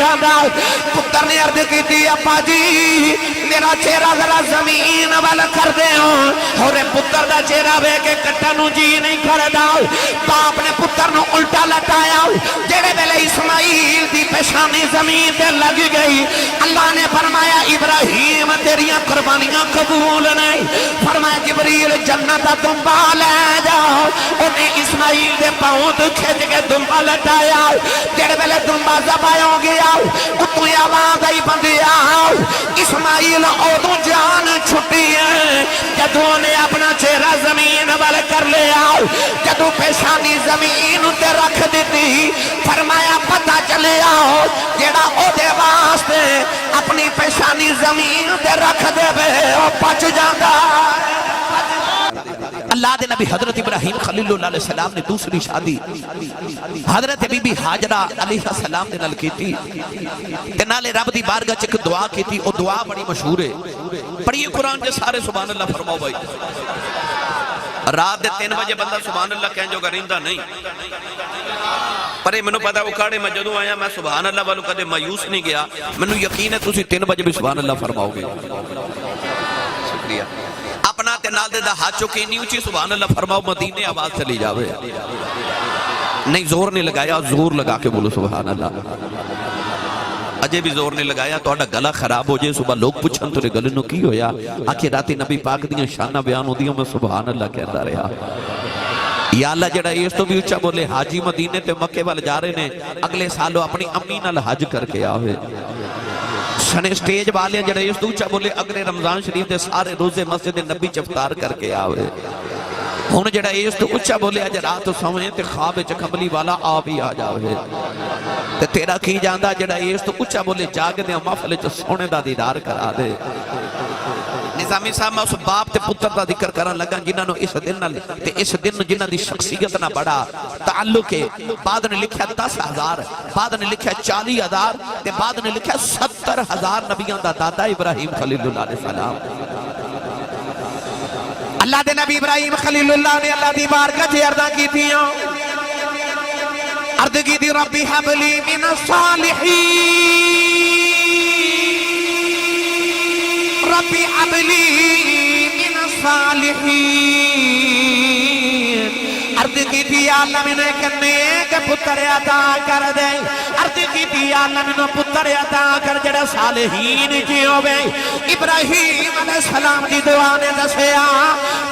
جانا پتر نے عرض کی تھی اپا جی میرا چہرہ ذرا زمین والا کر دے اور پتر دا چہرہ بے کے کٹا نو جی نہیں کر دا باپ نے پتر نو الٹا لٹایا جڑے ویلے اسماعیل دی پیشانی زمین تے لگ گئی اللہ نے فرمایا ابراہیم تیریاں قربانیاں قبول نہیں فرمایا جبریل جنت دنبا لے جاؤ انہیں اسماعیل دے پاؤں تو کھیج کے دنبا لٹایا جڑے ویلے دنبا زبائے ہو گیا اتو آواز آئی بندی آؤ اسماعیل اودوں جان چھٹی ہے جدو نے اپنا چہرہ زمین والے کر لے آؤ جدو پیشانی زمین تے رکھ دیتی فرمایا پتہ چلے آؤ جیڑا او دے واسطے اپنی پیشانی زمین تے رکھ دے بے او پچ جاندہ اللہ دے نبی حضرت ابراہیم خلیل اللہ علیہ السلام نے دوسری شادی حضرت بی بی حاجرہ علیہ السلام نے نل کی تھی تنالے رب دی بارگاہ چک دعا کی تھی وہ دعا بڑی مشہور ہے پڑھئے قرآن جے سارے سبحان اللہ فرماؤ بھائی رات دے 3 بجے بندہ سبحان اللہ کہیں جو گرندہ نہیں پرے منو پتا اکھاڑے میں جدوں آیا میں سبحان اللہ والوں کدے مایوس نہیں گیا منو یقین ہے تسی 3 بجے بھی سبحان اللہ فرماؤ گے شکریہ اپنا تنال دے دا ہاتھ چوکے نہیں اچھی سبحان اللہ فرماؤ مدینے آواز چلی جاوے نہیں زور نہیں لگایا زور لگا کے بولو سبحان اللہ اجے بھی زور نہیں لگایا تو اڈا گلہ خراب ہو جائے صبح لوگ پوچھن تو گلے نو کی ہویا آکھے راتی نبی پاک دیاں شانہ بیان ہو دیاں میں سبحان اللہ کہتا رہا یا اللہ جڑا اس تو بھی اچھا بولے حاجی مدینے تے مکے والے جا رہے نے اگلے سالوں اپنی امین الحج کر کے آوے سنے سٹیج والے جڑے اس تو اچھا بولے اگلے رمضان شریف دے سارے روزے مسجد نبی چفتار کر کے آوے ہون جڑا اس تو اچھا بولے اج رات تو سمجھیں تے خواب چکملی والا آ بھی آ جاوے تے تیرا کی جاندہ جڑا اس تو اچھا بولے جاگ دے محفل چ سونے دا دیدار کرا دے نظامی صاحب میں اس باپ تے پتر دا ذکر کرن لگا جنہاں نو اس دن نال تے اس دن جنہاں دی شخصیت نہ بڑا تعلق ہے بعد نے لکھا 10,000 بعد نے لکھا 40,000 تے بعد نے لکھا 70,000 نبیاں دا دادا ابراہیم خلیل اللہ علیہ السلام اللہ دے نبی ابراہیم خلیل اللہ نے اللہ دی بارگاہ چ عرضاں کیتیاں عرض کی دی ربی حب لی من الصالحین ربی حب لی من الصالحین عرض کی دی اللہ میں نے کہنے کہ پتر عطا کر دے عرض کی دی اللہ میں نے پتر عطا کر جڑا صالحین کی ہوئے ابراہیم علیہ السلام دی دعا نے دسیا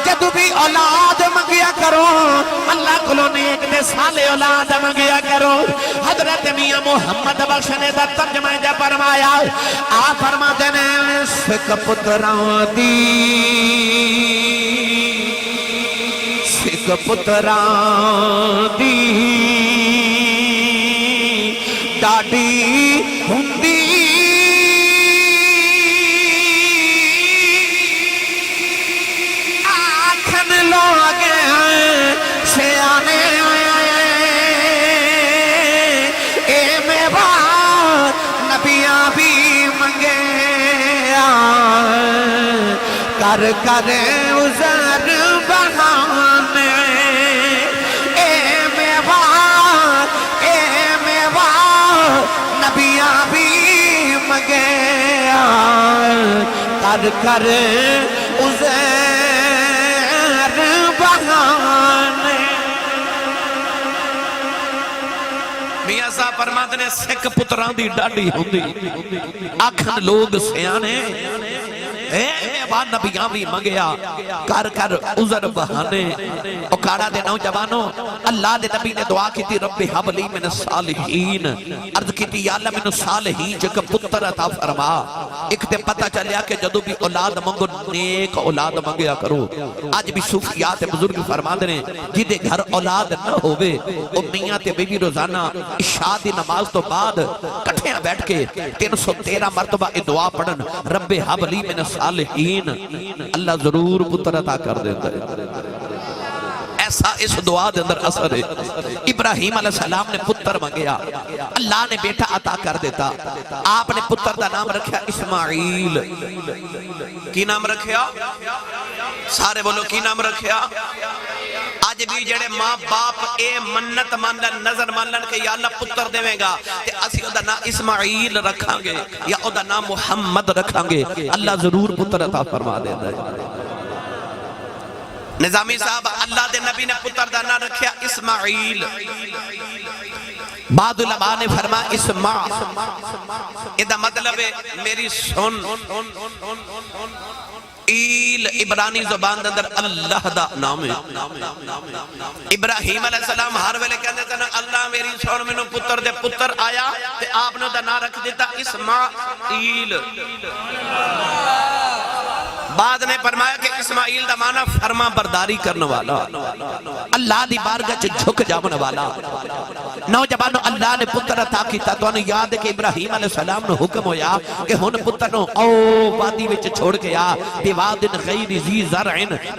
جدو بھی اولاد منگیا کرو اللہ کلو نیک دے صالح اولاد منگیا کرو حضرت میاں محمد بخش نے دا ترجمہ جا فرمایا آپ فرما دینے سکھ پتران دی سکھ پتران دی ڈاڈی ہندی آکھن لوگ سیانے اے میوار نبیاں بھی منگے کر کر عذر بہانے اے میوار نبیاں بھی منگے کر کر عذر بہانے میاں صاحب فرماتے نے سکھ پتران دی ڈاڈی ہوندی آکھن لوگ سیانے اے با نبیاں بھی منگیا کر کر عذر بہانے اکاڑا دے نوجوانوں اللہ دے نبی نے دعا کی تھی رب حب لی من الصالحین عرض کی تھی یا اللہ من الصالحین جکہ پتر عطا فرما ایک تے پتہ چلیا کہ جدو بھی اولاد منگو نیک اولاد منگیا کرو آج بھی صوفیات بزرگ فرما دنے جدے گھر اولاد نہ ہوئے امیاں تے بیوی روزانہ عشاء دی نماز تو بعد کٹھیاں بیٹھ کے 313 مرتبہ دعا پڑھن رب حب لی من الصالحین اللہ ضرور پتر عطا کر دیتا ہے ایسا اس دعا دے اندر اثر ہے ابراہیم علیہ السلام نے پتر مانگیا اللہ نے بیٹا عطا کر دیتا آپ نے پتر دا نام رکھیا اسماعیل کی نام رکھیا سارے بولو کی نام رکھیا اج بھی جڑے ماں باپ اے منت مانن نظر مانن کہ یا اللہ پتر دیویں گا تے اسی او دا نام اسماعیل رکھاں گے یا او دا نام محمد رکھاں گے، اللہ ضرور پتر عطا فرما دیندا ہے۔ نظامی صاحب اللہ دے نبی نے پتر دا نام رکھیا اسماعیل، بعد علماء نے فرما اسماع، ادا مطلب ہے میری سن، ایل عبرانی زبان اندر اللہ دا نام ہے۔ ابراہیم علیہ السلام ہر ویلے کہنے تھے اللہ میری سن میں پتر دے، پتر آیا تے آپ نے دا نام رکھ دیتا اسماعیل۔ بعد نے فرمایا کہ اسماعیل دا معنی فرما برداری کرنے والا، اللہ دی بارگاہ چ جھک جاون والا۔ نوجوانوں اللہ نے پتر عطا کیتا، تو انہوں یاد ہے کہ ابراہیم علیہ السلام نے حکم ہویا کہ ہن پتر نو او وادی وچ چھوڑ کے آ، بوادٍ غیر ذی زرع،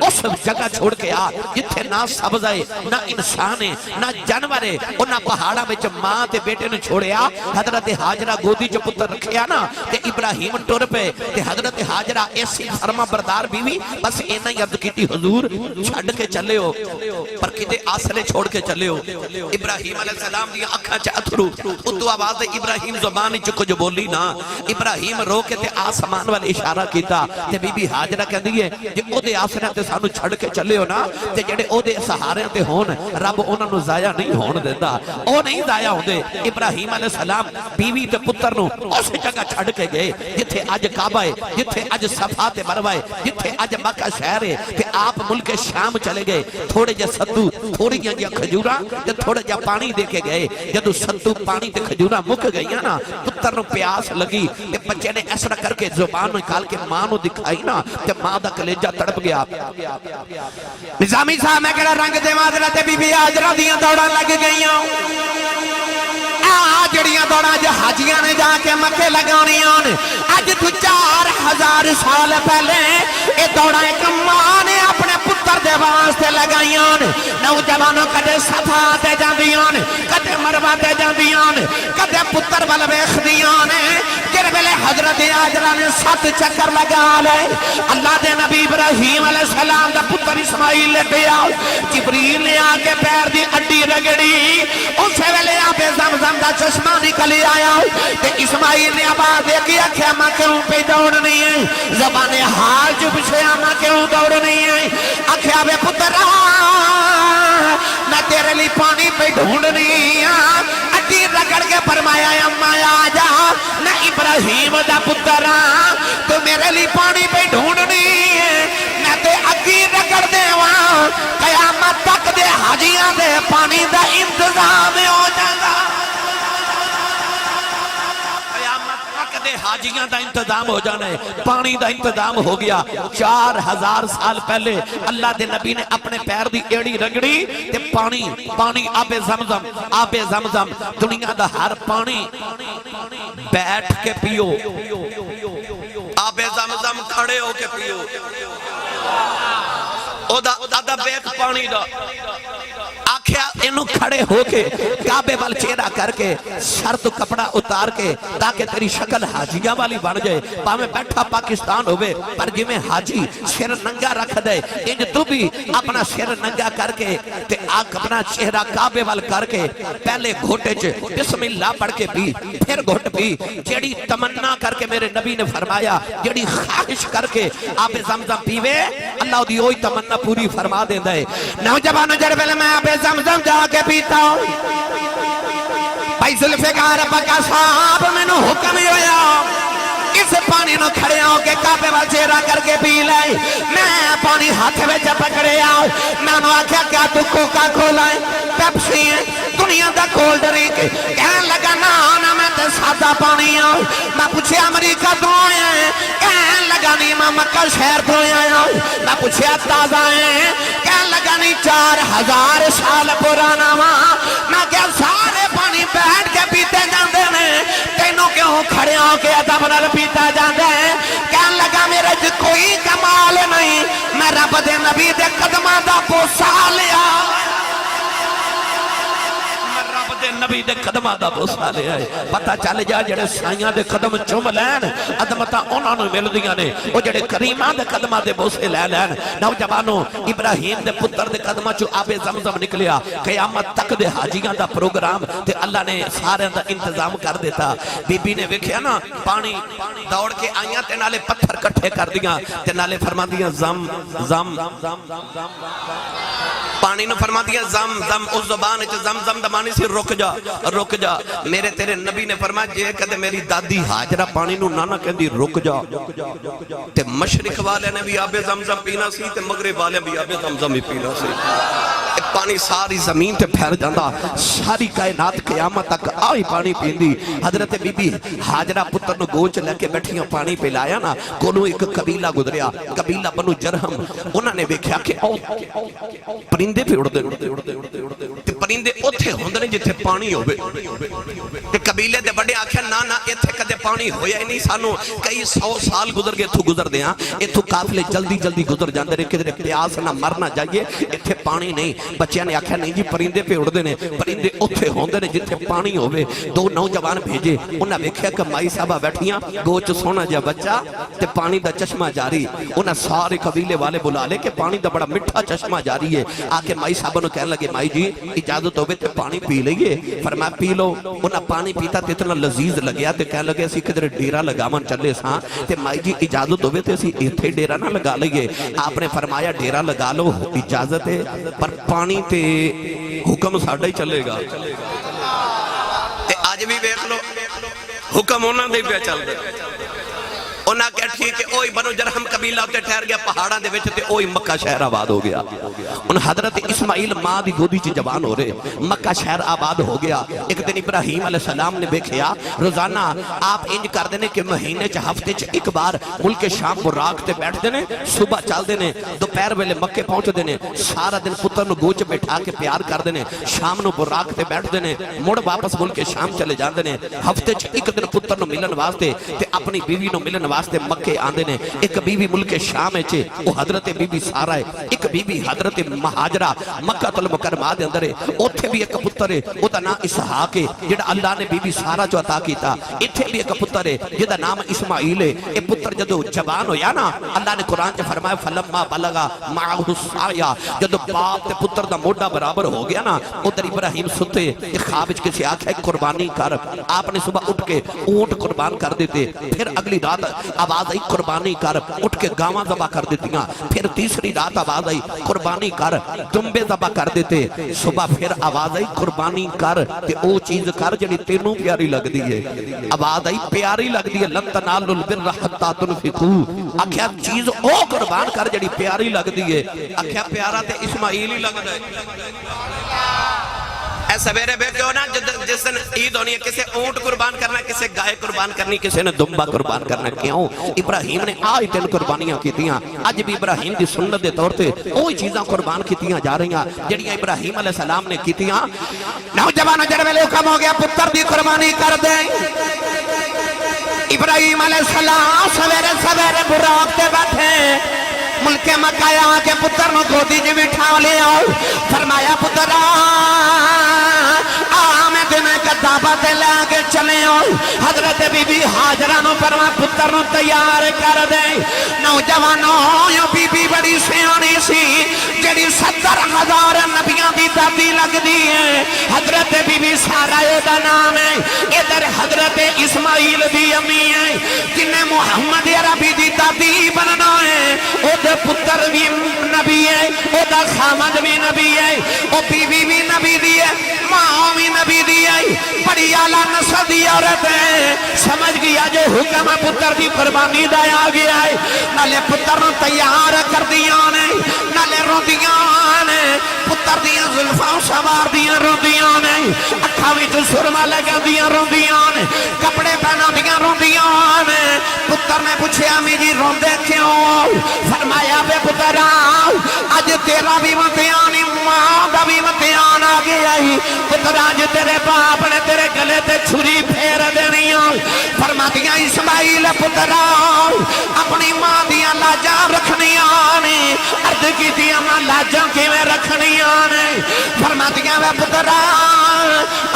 اس جگہ چھوڑ کے آ جتھے نہ سبز ہے نہ انسان ہے نہ جانور ہے، انہاں پہاڑاں وچ ماں تے بیٹے نے چھوڑیا۔ حضرت ہاجرہ گودی چ پتر رکھیا نا تے ابراہیم ٹر پے تے حضرت ہاجرہ ایسی فرما بردار بیوی بس اینا ہی عرض کیتی حضور چھڑ کے چلے ہو پر کتے آسرے چھوڑ کے چلے ہو۔ ابراہیم علیہ السلام دی اکھاں چ اتھرو، ادو آواز ابراہیم زبان چ کچھ بولی نا، ابراہیم رو کے تے آسمان والے اشارہ کیتا تے بی بی ہاجرہ کہندی ہے جے او دے آسرے تے سانو چھڑ کے چلے ہو نا تے جڑے او دے سہارے تے ہون رب انہاں نو ضائع نہیں ہون دیندا، او نہیں ضائع ہوندے۔ ابراہیم علیہ السلام بیوی تے پتر نو اس جگہ چھڑ کے گئے جتھے اج کعبہ ہے، جتھے اج صفا تے مروہ ہے، جتھے اج مکہ شہر ہے، کہ آپ ملک شام چلے گئے، تھوڑے جے ستو تھوڑی جے کھجوراں تے تھوڑا جے پانی دے کے گئے۔ جدو ستو پانی تے کھجوراں مک گئیاں نا پتر نو پیاس لگی تے بچے نے ایسا کر کے زبان نکال کے ماں نو دکھائی نا تے ماں دا کلیجہ تڑپ گیا۔ نظامی صاحب میں کہڑا رنگ دے حضرت بی بی ہاجرہ دیاں دوڑاں لگ گئیاں، جڑیاں دوڑاں جو حاجیاں نے جا کے مکے لگانیاں، اج تو 4000 سال پہلے اے دوڑاں ایک ماں نے اپنے پتر دے واسطے لگائیاں۔ نوجوانوں کدے صفا تے جاندیاں، کدے مروہ تے جاندیاں، کدے پتر ول ویکھدیاں، جڑ ویلے حضرت ہاجرہ نے 7 چکر لگا لے اللہ دے نبی ابراہیم علیہ السلام دا پتر اسماعیل لے پیا، جبریل نے آ کے پیر دی اڈی رگڑی، اس ویلے آب زمزم دا چشمہ نکلی آیا تے اسماعیل نے آواز دے کے آکھیا ماں کیوں پہ دوڑنی ہے، زبان حال جو پچھے ماں کیوں دوڑنی ہے، آکھیا بے پترا میں تیرے لی پانی پہ ڈھونڈنی ہاں، اڈی رگڑ کے فرمایا اماں آجا میں ابراہیم دا پترا تو میرے لی پانی پہ ڈھونڈنی ہے، میں تے اگی رگڑ دے وہاں قیامت تک دے حاجیاں دے پانی دا انتظام ہو جاگا، حاجیاں دا انتظام ہو جانا ہے، پانی دا انتظام ہو گیا۔ 4000 سال پہلے اللہ دے نبی نے اپنے پیر دی ایڑی رگڑی تے پانی آب زمزم دنیا دا ہر پانی بیٹھ کے پیو، آب زمزم کھڑے ہو کے پیو، او دا بیک پانی دا آکھیا انہوں کھڑے ہو کے کعبے وال چہرہ کر کے سر تو کپڑا اتار کے تاکہ تیری شکل حاجیاں والی بن جائے، پاویں بیٹھا پاکستان ہوئے پر جی میں حاجی سر ننگا رکھ دے انج تو بھی اپنا سر ننگا کر کے تے آکھ اپنا چہرہ کعبے وال کر کے پہلے گھوٹے چے بسم اللہ پڑھ کے پی، پھر گھوٹ پی، جیڑی تمنا کر کے میرے نبی نے فرمایا جیڑی خواہش کر کے آب زمزم پیوے اللہ دی ہوئی تمنا پوری فرما دے دے۔ نوجوانوں جڑ پہلے میں آب زمزم جا کے پیتا ہوں، بھائی ذوالفقار بکا صاحب میں نو حکم ہویا اس پانی نو کھڑے ہو کے کعبے وال چہرہ کر کے پی لائے، میں پانی ہاتھ میں جا پکڑے آؤ، میں نو آکھیا کیا تو کوکا کھولا ہے پیپسی ہے دنیا دا کولڈ ڈرنک، کہنے لگا نا میں تے سادہ پانی آؤ، میں پوچھے امریکہ تو آیا ہے، کہنے لگا نہیں میں مکہ شہر تو آیا ہوں، میں پوچھے تازہ ہے، کہنے لگا نہیں 4000 سال پرانا ماں، میں کیا سارے پانی بیٹھ کے پیتے جاندے نے تینوں کیوں کھڑے ہو کے ادب نال پیتا جاندے ہیں، کہنے لگا میرے جو کوئی کمال نہیں، میں رب دے نبی دے قدمہ دا پوسا لیا، نبی دے قدمہ دا بوسا لے آئے پتہ چل جا جڑے سائیاں دے قدم چوم لین عظمتاں انہاں نوں ملدیاں نے او جڑے کریماں دے قدماں دے بوسے لے لین نوجوانوں ابراہیم دے پتر دے قدماں چوں آب زمزم نکلیا قیامت تک دے حاجیاں دا پروگرام تے اللہ نے سارے دا انتظام کر دیتا بی بی نے ویکھیا نا پانی دوڑ کے آئیاں تے نالے پتھر کٹھے کر دیاں تے نالے فرما دیاں زم زم پانی نو فرما دیا زم زم اس زبان اچھ زم زم دمانی سی رک جا میرے تیرے نبی نے فرمایا جے کدے میری دادی حاجرہ پانی نو نانا کہندی رک جا تے مشرق والے نے بھی آب زم زم پینا سی تے مغرب والے بھی آب زم زم ہی پینا سی پانی ساری زمین تے پھیر جاندہ ساری کائنات قیامت تک آئی پانی پیندی حضرت بی بی حاجرہ پتر نو گوچ لے کے بیٹھیاں پانی پہ لایا نا کونو ایک قبیلہ گزریا قبیلہ بنو جرہم انہوں نے بیکھیا کہ پرندے پہ اڑ دے پرندے اتھے ہوندنے جتھے پانی ہوئے تے قبیلے دے بڑے آکھیں نا ایتھے کدے پانی ہویا ہی نہیں سانو کئی 100 سال گزر گئے اتھو گزر دیاں اتھو قافلے جلدی گزر جاندے رہے کدھر پیاس نہ مرنا جائیے ایتھے پانی نہیں بچیاں نے آکھیا نہیں جی پرندے پہ اڑ دینے پرندے اتھے ہوندے نے جتھے پانی ہوئے دو نوجوان بھیجے انہاں ویکھیا کہ مائی صاحبہ بیٹھیاں گوچ سونا جا بچہ تے پانی دا چشمہ جاری انہاں سارے قبیلے والے بلا لے کہ پانی دا بڑا مٹھا چشمہ جاری ہے آکے مائی صاحبہ نو کہنے لگے مائی جی اجازت ہوئے تے پانی پی لئیے فرمایا پی لو انہاں پانی پیتا تے اتنا لذیذ لگیا تے کہنے لگے اسی کدھر ڈیرا لگامن چلے ساں تے مائی جی اجازت ہوئے تے اسی ایتھے ڈیرا نہ لگا لئیے آپ نے فرمایا ڈیرا لگا لو اجازت ہے پر پانی تے حکم ساڑھا ہی چلے گا تے آج بھی بیک لو حکم ہونا دے پہ چل دے انہاں کہا ٹھیک ہے اوہی بنو جرہم قبیلہ ہوتے ٹھہر گیا پہاڑاں دے وچ تے اوہی مکہ شہر آباد ہو گیا ان حضرت اسماعیل ماں دی گودی چی جوان ہو رہے مکہ شہر آباد ہو گیا ایک دن ابراہیم علیہ السلام نے بیکھیا روزانہ آپ انج کر دینے کہ مہینے چا ہفتے چا ایک بار ملک شام براق تے بیٹھ دینے صبح چال دینے دوپہر ویلے مکے پہنچ دینے سارا دن پتر نو گوچ بیٹھا کے پیار کر دینے شام نو براق تے بیٹھ دینے مڑ واپس ملک شام چلے جان دینے ہفتے چا ایک دن پتر نو ملن واسطے تے اپنی بیوی نو ملن واسطے مکے آندے نے ایک بیوی ملک شام ہے چھے وہ حضرت بیوی سارا ہے ایک بیوی حضرت مہاجرہ مکہ المکرمہ دے اندر ہے اتھے بھی ایک پتر ہے وہ دا نام اسحاق ہے جڑا اللہ نے بیوی سارا جو عطا کیتا اتھے بھی ایک پتر ہے جڑا نام اسماعیل ہے اے پتر جدو جوان ہو یا نا اللہ نے قرآن چے فرمایا فلما بلغا معاہ السعیا جدو باپ تے پتر دا موڈا برابر ہو گیا نا ادھر ابراہیم ستے ایک خواب وچ کسی آکھا ہے قربانی کر آپ نے صبح اٹھ کے اونٹ قربان کر دیتے پھر اگلی رات آواز آئی قربانی کر اٹھ کے گاواں ذبح کر دیتیاں پھر تیسری رات آواز آئی قربانی کر دمبے ذبح کر دیتے صبح پھر آواز آئی قربانی کر تے او چیز کر جڑی تینوں پیاری لگ دی ہے آواز آئی پیاری لگ دی ہے لن تنالوا البر حتی تنفقوا آکھیا چیز او قربان کر جڑی پیاری لگ دی ہے آکھیا پیارا تے اسماعیل ہی لگ دے اے سویرے بیٹھے ہو نا جس دن عید ہونی ہے کسے اونٹ قربان کرنا کسے گائے قربان کرنی کسے نے دمبا قربان کرنا کیوں ابراہیم نے آج دن قربانیاں کیتیاں آج بھی ابراہیم دی سنت دے طور تے اوہی چیزاں قربان کیتیاں جا رہی ہیں جڑیاں ابراہیم علیہ السلام نے کیتیاں نوجوان جڑویلے حکم ہو گیا پتر دی قربانی کر دیں ابراہیم علیہ السلام سویرے سویرے براق تے بیٹھے ملک مکہ آ کے پتر نو گودی جی بٹھا لے آؤ فرمایا پتر میں تمہیں کتابت لے کے چلے آؤ حضرت بی بی حاجرہ نو فرمایا پتر نو تیار کر دے نوجوانوں یوں بی بی بڑی سیانی سی جڑی 70,000 نبیاں دی دادی لگ دی ہے حضرت بی بی سارا دا نام ہے ادھر حضرت اسماعیل دی امی ہے جنہیں محمد عربی دی دادی بننا ہے او دے پتر بھی نبی ہے او دا خامد بھی نبی ہے او بیوی بھی نبی دی ہے ماں بھی نبی دی ہے بڑی اعلیٰ نسل دی عورت ہے سمجھ گیا جو حکم پتر دی قربانی دا آ گیا ہے نالے پتر نو تیار کر دیا نے نالے رو دیا نے پتر دیا ظلفاں سوار دیا رو دیا نے اکھا وچ سرما لگا دیا رو دیا نے کپڑے پہنا دیا رو دیا نے پتر نے پوچھے امی جی روندے کیوں فرمایا بے پتر آج تیرا بھی امتحان ماں دا بھی امتحان آ گیا ہی پتر آج تیرے باپ نے تیرے گلے تے چھری پھیر دینی فرما دیا اسماعیل پتر اپنی ماں دیا لاجاں رکھنیاں نے عرض کی دیا ماں لاجاں کی میں رکھنیاں نے فرما دیا بے پتر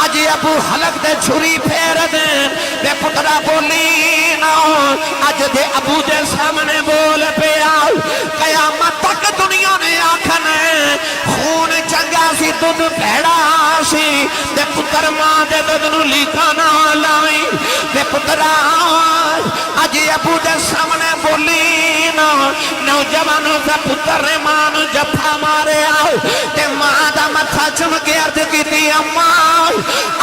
اج ابو حلق دے چھری پھیر دے تے پترا بولی نا اج دے ابو دے سامنے بول پیا قیامت تک دنیا نے آکھنا خون چنگا سی دودھ بھیڑا سی تے پتر ماں دے دودھ نو لیکا نہ لائی تے پترا اج ابو دے سامنے بولی نا نوجوانوں دا پتر نے ماں نو جفا مارے آؤ تے ماں دا متھا چم کے عرض کیتی اماں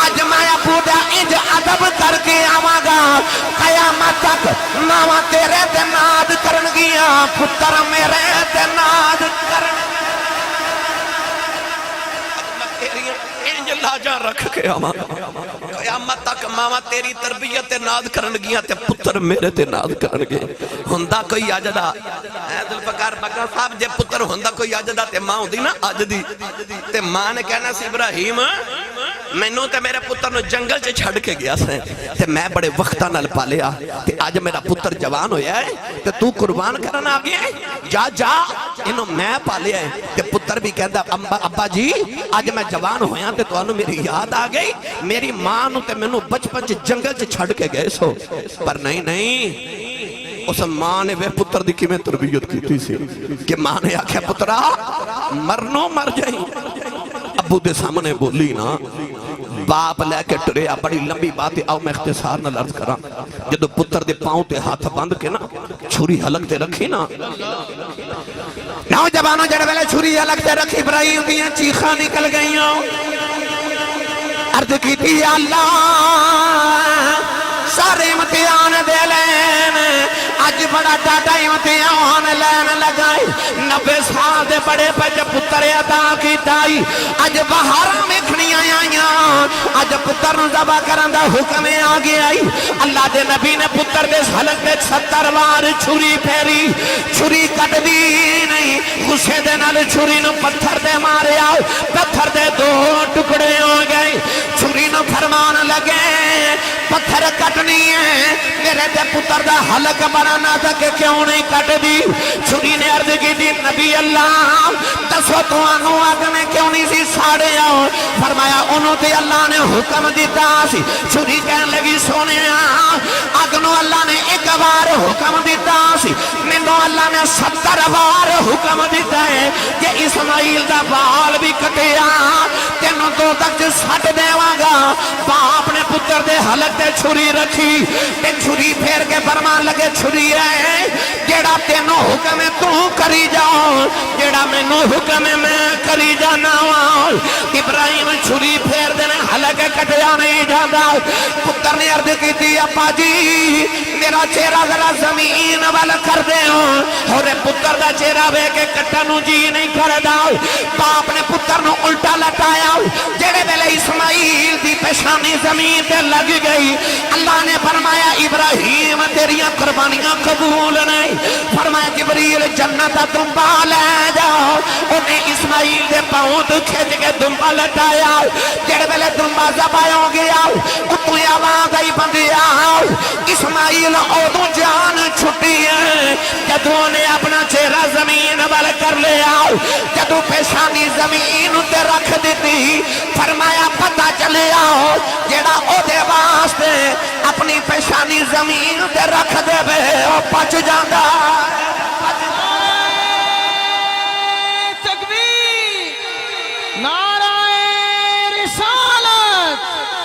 اج میں ابو دا انج ادب کر کے آواں گا قیامت تک ماں تیرے تے ناد کرن گیاں پتر میرے تے ناد کرن لاجا رکھ کے آواں قیامت تک ماما تیری تربیت تے ناد کرن گیا تے پتر میرے تے ناد کرن گے ہوندا کوئی اجدا ذوالفقار بکر صاحب جے پتر ہوندا کوئی اجدا تے ماں ہوندی نا اجدی تے ماں نے کہنا سی ابراہیم مینوں تے میرے پتر نو جنگل چ چھڈ کے گیا سے تے میں بڑے وقتاں نال پالیا تے اج میرا پتر جوان ہویا ہے تے تو قربان کرن آ گیا ہے جا جا اینو میں پالیا ہے تے پتر بھی کہندا ابا جی اج میں جوان ہویا تے تانوں میری یاد آ گئی میری ماں نو تے مینوں بچپن چ جنگل چ چھڈ کے گئے سو پر نہیں اس ماں نے وہ پتر دی کیویں تربیت کیتی سی کہ ماں نے آکھیا پترا مرنو مر جائی ابو دے سامنے بولی نا باپ لے کے ٹریا بڑی لمبی بات ہے آؤ میں اختصار نہ لرز کراں جدو پتر دے پاؤں تے ہاتھ بند کے نا چھری حلق تے رکھی نا نوجوانوں جڑے ویلے چھری حلق تے رکھی ابراہیم دیاں چیخاں نکل گئیاں عرض کیتی اللہ سارے امتحان دے لین اج بڑا ڈاڈا امتحان لین لگائی 90 سال دے بڑے پج پتر عطا کیتائی اج بہاراں ویکھنیاں آئیاں اج پتر نو ذبح کرن دا حکم آ گیا اللہ دے نبی نے پتر دے حلق تے 70 وار چھری پھیری چھری کٹ دی نہیں غصے دے نال چھری نو پتھر دے ماریا پتھر دے 2 ٹکڑے ہو گئے چھری نو فرمان لگے پتھر کٹنی ہے میرے دے پتر دا حلق بنانا تھا کہ کیوں نہیں کٹ دی چھری نے عرض کی دی نبی اللہ دسو تو آنو آگ میں کیوں نہیں سی ساڑے آؤ فرمایا انہوں تے اللہ نے حکم دیتا سی چھری کہنے لگی سونے آگنو اللہ نے 1 بار حکم دیتا سی مینوں اللہ نے 70 بار حکم دیتا ہے کہ اسماعیل دا بال بھی کٹیا تینوں 2 تک سٹ دیواں گا باپ نے پتر دے حلق تے چھری رکھی تے چھری پھیر کے فرمان لگے چھری ہے جیڑا تینوں حکم تو کری جاؤ جیڑا مینوں حکم میں کری جانا ابراہیم چھری پھیر دینے حلق کٹیا نہیں جاتا پتر نے عرض کی تھی ابا جی میرا چہرہ ذرا زمین والا کر دے اور پتر دا چہرہ بے کے کٹا نو جی نہیں کر داؤ باپ نے پتر نو الٹا لٹایا جیڑے ویلے اسماعیل دی پیشانی زمین تے لگ گئی اللہ نے فرمایا ابراہیم تیریاں قربانیاں قبول نہیں فرمایا جبریل جنت دنبا لے جاؤ انہیں اسماعیل دے پاؤں تو کھیج کے دنبا لٹایا جڑے ویلے دنبا ذبح ہو گیا اتو آواز آئی بندیا اسماعیل اودوں جان چھٹی ہے جدو نے اپنا چہرہ زمین وال کر لیا جدو پیشانی زمین تے رکھ دیتی فرمایا پتہ چلے آؤ جڑا او دے واسطے اپنی پیشانی زمین تے رکھ دے بے او پچ جاندہ تکبیر نعرہ رسالت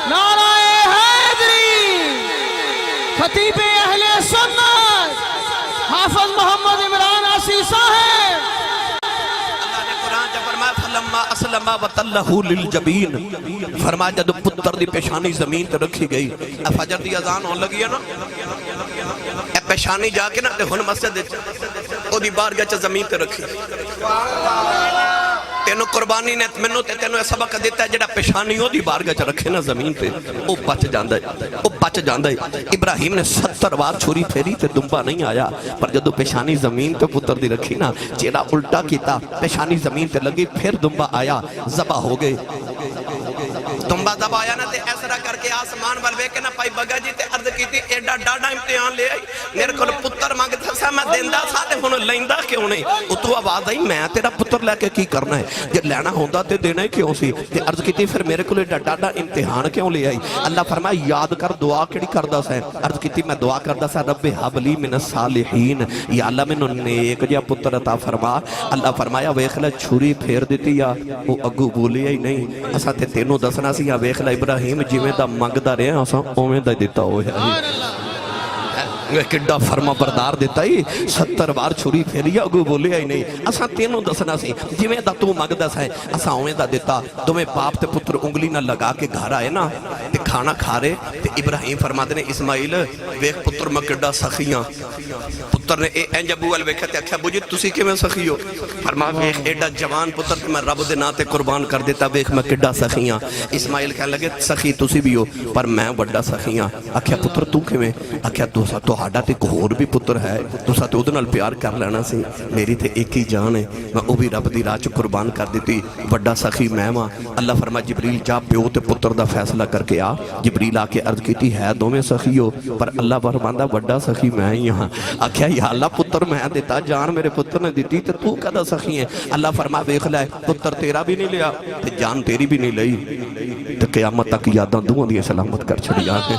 نعرہ حیدری خطیب اہل سنت حافظ محمد عمران عاصی صاحب اسلم وتلہو للجبین فرمایا جب پتر دی پیشانی زمین تے رکھی گئی فجر دی اذان ہون لگی ہے نا اے پیشانی جا کے نا ہن مسجد او دی بارگاہ چ زمین تے رکھی تینوں قربانی نے منوں تے تینوں سبق دیتا ہے جڑا پیشانی او دی بارگاہ چ رکھے نا زمین تے او بچ جاندا ہے ابراہیم نے 70 بار چھری پھیری تے دمبا نہیں آیا پر جدو پیشانی زمین تے پتر دی رکھی نا چہرہ الٹا کیتا پیشانی زمین تے لگی پھر دمبا آیا ذبح ہو گئے تمبا دبایا نا تے ایسرا کر کے آسمان وال ویکھ کے نا پائی بگا جی تے عرض کیتی ایڈا ڈاڈا امتحان لے آئی میرے کول پتر منگدا سا میں دیندا سا تے ہن لیندا کیوں نہیں اتوں آواز آئی میں تیرا پتر لے کے کی کرنا ہے جے لینا ہوندا تے دینا ہی کیوں سی تے عرض کیتی پھر میرے کول ایڈا ڈاڈا امتحان کیوں لے آئی اللہ فرمایا یاد کر دعا کیڑی کردا سا عرض کیتی میں دعا کردا سا رب حب لی من الصالحین یا اللہ مینوں نیک جا پتر عطا فرما اللہ فرمایا ویکھ لے چھری پھیر دتی یا او اگوں بولیا ہی نہیں اساں تے تینوں دسنا سی یا ویکھ لے ابراہیم جویں دا منگدا رہیا اساں اوویں دا دتا ہویا کڈا فرما بردار دیتا ہی 70 بار چھری پھیری اگو بولیا ہی نہیں اساں تینوں دسنا سی جویں دا تو منگدا ہے اساں اویں دا دیتا دوویں باپ تے پتر انگلی نہ لگا کے گھر آئے نا تے کھانا کھا رہے تے ابراہیم فرماتے نے اسماعیل ویکھ پتر میں کڈا سخیاں پتر نے انج ابو ول ویکھیا تے آکھیا ابو جی تسی کیویں سخی ہو فرما ویکھ ایڈا جوان پتر تے میں رب دے نام تے قربان کر دیتا ویکھ میں کڈا سخیاں اسماعیل کہن لگے سخی تسی بھی ہو پر میں بڑا سخیاں آکھیا پتر تو کیویں آکھیا تہاڈا تے ایک ہور بھی پتر ہے تساں تے اودے نال پیار کر لینا سی میری تے ایک ہی جان ہے میں او بھی رب دی راہ چ قربان کر دیتی بڑا سخی میں ہاں اللہ فرمایا جبریل جا پیو تے پتر دا فیصلہ کر کے آ جبریل آ کے عرض کیتی ہے دوویں سخی ہو پر اللہ فرماندا بڑا سخی میں ہی ہاں آکھیا یا اللہ پتر میں دیتا جان میرے پتر نے دیتی تے تو کدا سخی ہے اللہ فرمایا ویکھ لے پتر تیرا بھی نہیں لیا تے جان تیری بھی نہیں لئی تے قیامت تک یاداں دوواں دی سلامت کر چھڑیا کے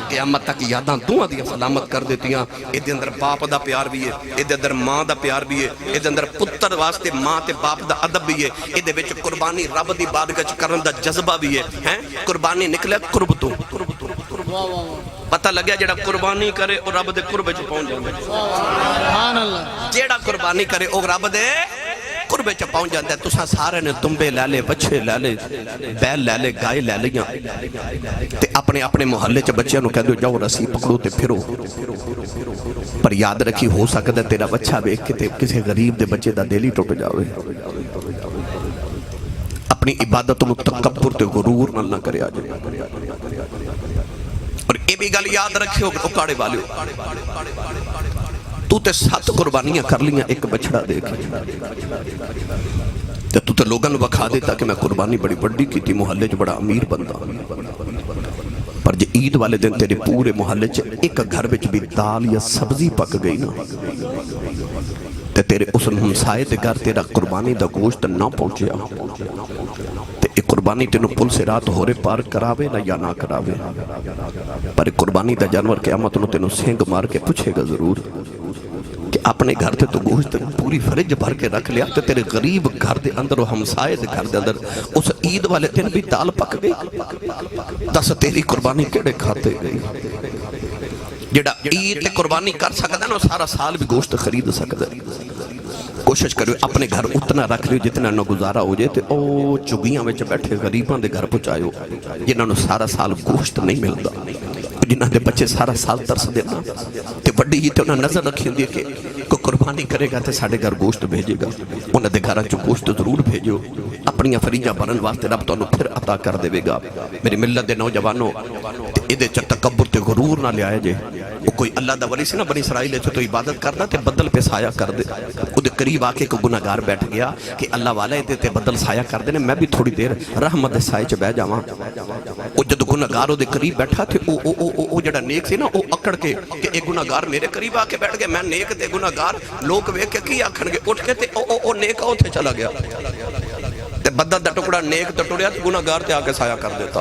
قیامت تک یاداں دوہاں دی سلامت کر دیتیاں اے دے اندر باپ دا پیار بھی ہے اے دے اندر ماں دا پیار بھی ہے اے دے اندر پتر واسطے ماں تے باپ دا ادب بھی ہے اے دے وچ قربانی رب دی بارگاہ وچ کرن دا جذبہ بھی ہے قربانی نکلے قرب تو پتہ لگیا جڑا قربانی کرے او رب دے قرب وچ پہنچ جاندا سبحان اللہ جڑا قربانی کرے او رب دے قربے چ پہنچ جاتا ہے تساں سارے نے تمبے لے لے بچے لے لے بیل لے لے گائے لے لیاں تے اپنے اپنے محلے چ بچیاں نو کہہ دو جاؤ رسی پکڑو تے پھرو پر یاد رکھی ہو سکتا ہے تیرا بچہ ویکھ کے تے کسی غریب دے بچے دا دل ہی ٹوٹ جاوے اپنی عبادت نو تکبر تے غرور نال نہ کریا جائے اور اے بھی گل یاد رکھیو اکاڑے والیو تو تے 7 قربانیاں کر لیاں ایک بچڑا دے کے تو تے لوگاں نو بکھا دیتا کہ میں قربانی بڑی بڑی کی تھی محلے چ بڑا امیر بندہ پر جے عید والے دن تیرے پورے محلے چ ایک گھر وچ بھی دال یا سبزی پک گئی نا تے تیرے اس ہمسائے دے گھر تیرا قربانی دا گوشت نہ پہنچیا تے ایک قربانی تینوں پل سے رات ہورے پار کراوے نہ یا نہ کراوے پر قربانی دا جانور قیامت نو تینوں سینگ مار کے پوچھے گا ضرور کہ اپنے گھر تے تو گوشت پوری فرج بھر کے رکھ لیا تے تیرے غریب گھر دے اندر و ہمسائے دے گھر دے اندر اس عید والے دن بھی دال پک گئی دس تیری قربانی کیڑے کھاتے گئی جڑا عید تے قربانی کر سکتا ہے نا سارا سال بھی گوشت خرید سکتا ہے کوشش کرو اپنے گھر اتنا رکھ لیو جتنا نہ گزارا ہو جائے تے او چگیاں وچ بیٹھے غریباں دے گھر پہنچایو جنہاں نوں سارا سال گوشت نہیں ملدا جنہاں دے بچے سارا سال ترس دے نا تے وڈی جی تے انہاں نظر رکھی ہوندی ہے کہ کوئی قربانی کرے گا تے ساڈے گھر گوشت بھیجے گا انہاں دے گھراں چ گوشت ضرور بھیجو اپنی فریجاں بھرن واسطے رب تانوں پھر عطا کر دے گا میری ملت دے نوجوانوں اے دے چ تکبر تے غرور نہ لے جے وہ کوئی اللہ دا ولی سی نا بنی اسرائیل تو عبادت کردا تے بدل پہ سایہ کر دے او دے قریب آ کے کوئی گناہگار بیٹھ گیا کہ اللہ والا دے تے بدل سایہ کر دے نے میں بھی تھوڑی دیر رحمت دے سائے چ بیٹھ جاواں او جد گناہگار او دے قریب بیٹھا تے او جڑا نیک سی نا او اکڑ کے کہ اے گناہگار میرے قریب آ کے بیٹھ گئے میں نیک تے گناہگار لوگ ویکھ کے کی آکھن گے اٹھ کے تے او نیک اوتھے چلا گیا تے بدل دا ٹکڑا نیک تے ٹڑیا تے گناہگار تے آ کے سایہ کر دیتا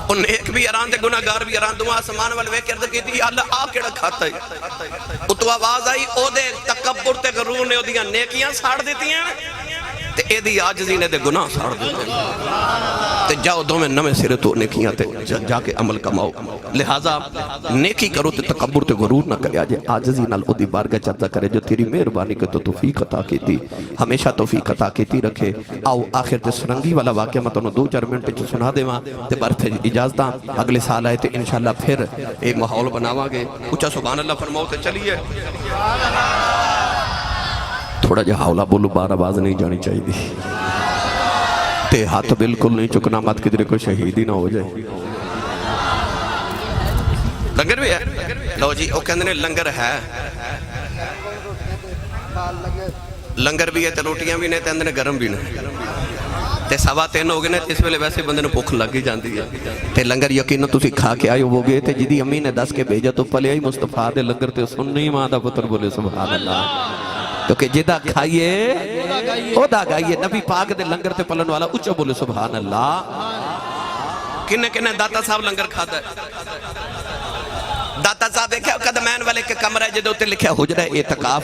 اور نیک بھی اران دے گناہگار بھی اران دعا آسمان والے وے کرد کی تھی اللہ آ کیڑا کھاتا ہے اتو آواز آئی او دے تکبر تے غرور نے او دیاں نیکیاں ساڑ دیتی ہیں تے اے دی عاجزی نے دے گناہ ساڑ دیتے ہیں تے جاؤ دو میں نمے سرے تو نیکیاں تے جا کے عمل کماؤ لہذا نیکی کرو تے تکبر تے غرور نہ کریا جے عاجزی نال او دی بارگاہ چرتا کرے جو تیری مہربانی کے تو توفیق عطا کیتی ہمیشہ توفیق عطا کیتی رکھے آؤ آخر تے سرنگی والا واقعہ میں تانوں 2-4 منٹ چ سنا دیواں تے بار پھر اجازتاں اگلے سال آئے تے انشاءاللہ پھر ایک ماحول بناواں گے اونچا سبحان اللہ فرماؤ تے چلیے تھوڑا جا حولا بولو بار آواز نہیں جانی چاہیے دی تے ہاتھ بالکل نہیں چکنا مت کدھر کوئی شہید ہی نہ ہو جائے لنگر بھی ہے لو جی او کہندے نے لنگر ہے لنگر بھی ہے تے روٹیاں بھی نے تے اندر گرم بھی نے ਤੇ 3:15 ਹੋ ਗਏ ਨੇ। ਇਸ ਵੇਲੇ ਵੈਸੇ ਬੰਦੇ ਨੂੰ ਭੁੱਖ ਲੱਗ ਹੀ ਜਾਂਦੀ ਹੈ ਤੇ ਲੰਗਰ ਯਕੀਨਨ ਤੁਸੀਂ ਖਾ ਕੇ ਆਏ ਹੋਵੋਗੇ। ਤੇ ਜਿਹਦੀ ਅੰਮੀ ਨੇ ਦੱਸ ਕੇ ਭੇਜਿਆ ਤੋਂ ਪਲਿਆ ਹੀ ਮੁਸਤਫਾ ਦੇ ਲੰਗਰ ਤੇ ਸੁਣਨੀ ਮਾਂ ਦਾ ਪੁੱਤਰ ਬੋਲੇ ਸੁਭਾਨ ਅੱਲਾਹ। ਕਿਉਂਕਿ ਜਿਹਦਾ ਖਾਈਏ ਉਹਦਾ ਗਾਈਏ। ਨਬੀ ਪਾਕ ਦੇ ਲੰਗਰ ਤੇ ਪਲਣ ਵਾਲਾ ਉੱਚਾ ਬੋਲੇ ਸੁਭਾਨ ਅੱਲਾਹ। ਕਿੰਨੇ ਕਿੰਨੇ ਦਾਤਾ ਸਾਹਿਬ ਲੰਗਰ ਖਾਦਾ। ਦਾਤਾ ਸਾਹਿਬ ਦੇਖਿਆ ਕਦਮੈਨ ਵਾਲੇ ਇੱਕ ਕਮਰਾ ਜਿਹਦੇ ਉੱਤੇ ਲਿਖਿਆ ਹੁਜਰਾ ਇਤਕਾਫ।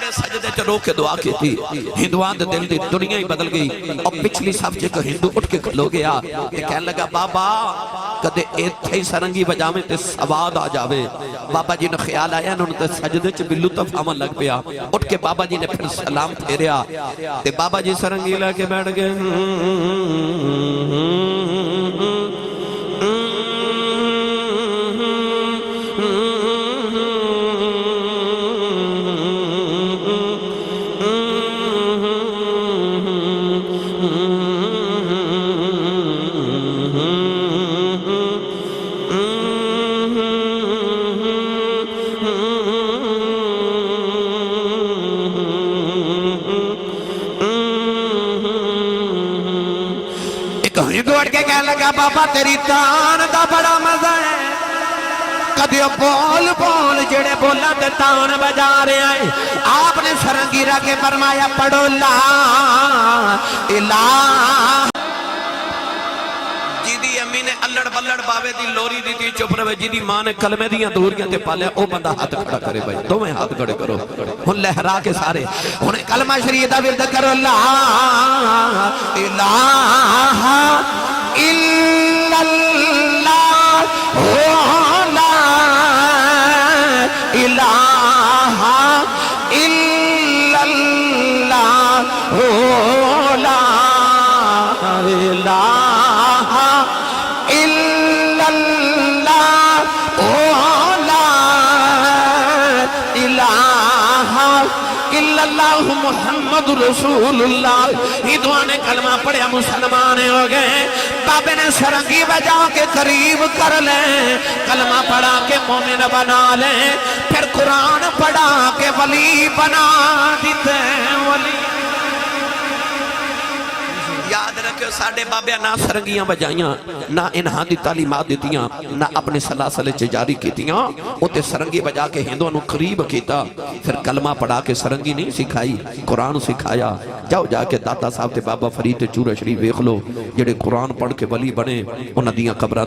دے سجدے چ رو کے دعا کی تھی ہندوان دے دل دی دنیا ہی بدل گئی اور پچھلی صف چ ہندو اٹھ کے کھلو گیا کہ کہنے لگا بابا کدے ایتھے ہی سرنگی بجاویں تے سواد آ جاوے بابا جی نے خیال آیا انہوں نے سجدے چ بلو لطف عمل لگ پیا اٹھ کے بابا جی نے پھر سلام پھیریا تے بابا جی سرنگی لے کے بیٹھ گئے دوڑ کے کہنے لگا بابا تیری تان دا بڑا مزہ ہے کدیو بول بول جڑے بولا تے تان بجا رہے ہیں آپ نے سرنگی رکھ کے فرمایا پڑھو لا الہ جیدی امی نے الڑ بلڑ باوے دی لوری دی تھی چپ رہے جیدی ماں نے کلمے دیاں دوریاں تے پالیا او بندہ ہاتھ کھڑا کرے بھائی تو میں ہاتھ کھڑے کرو ہن لہرا کے سارے ہن کلمہ شریف دا ورد کرو لا الہ الا اللہ لا الہ الا اللہ لا الہ الا اللہ لا الہ الا اللہ محمد رسول اللہ یہ دعا نے کلمہ پڑھیا مسلمان ہو گئے بابے نے سرنگی بجا کے قریب کر لیں کلمہ پڑھا کے مومن بنا لیں پھر قرآن پڑھا کے ولی بنا دیتے ولی یاد رکھو ساڑھے بابے نہ سرنگیاں بجائیاں نہ انہاں دی تعلیمات دیتیاں نہ اپنے سلاسلے چے جاری کیتیاں اوتے سرنگی بجا کے ہندوانو قریب کیتا پھر کلمہ پڑھا کے سرنگی نہیں سکھائی قرآن سکھایا جاؤ جا کے داتا صاحب تے بابا فرید تے چورہ شریف ویکھ لو جڑے قرآن پڑھ کے ولی بنے انہاں دیاں قبراں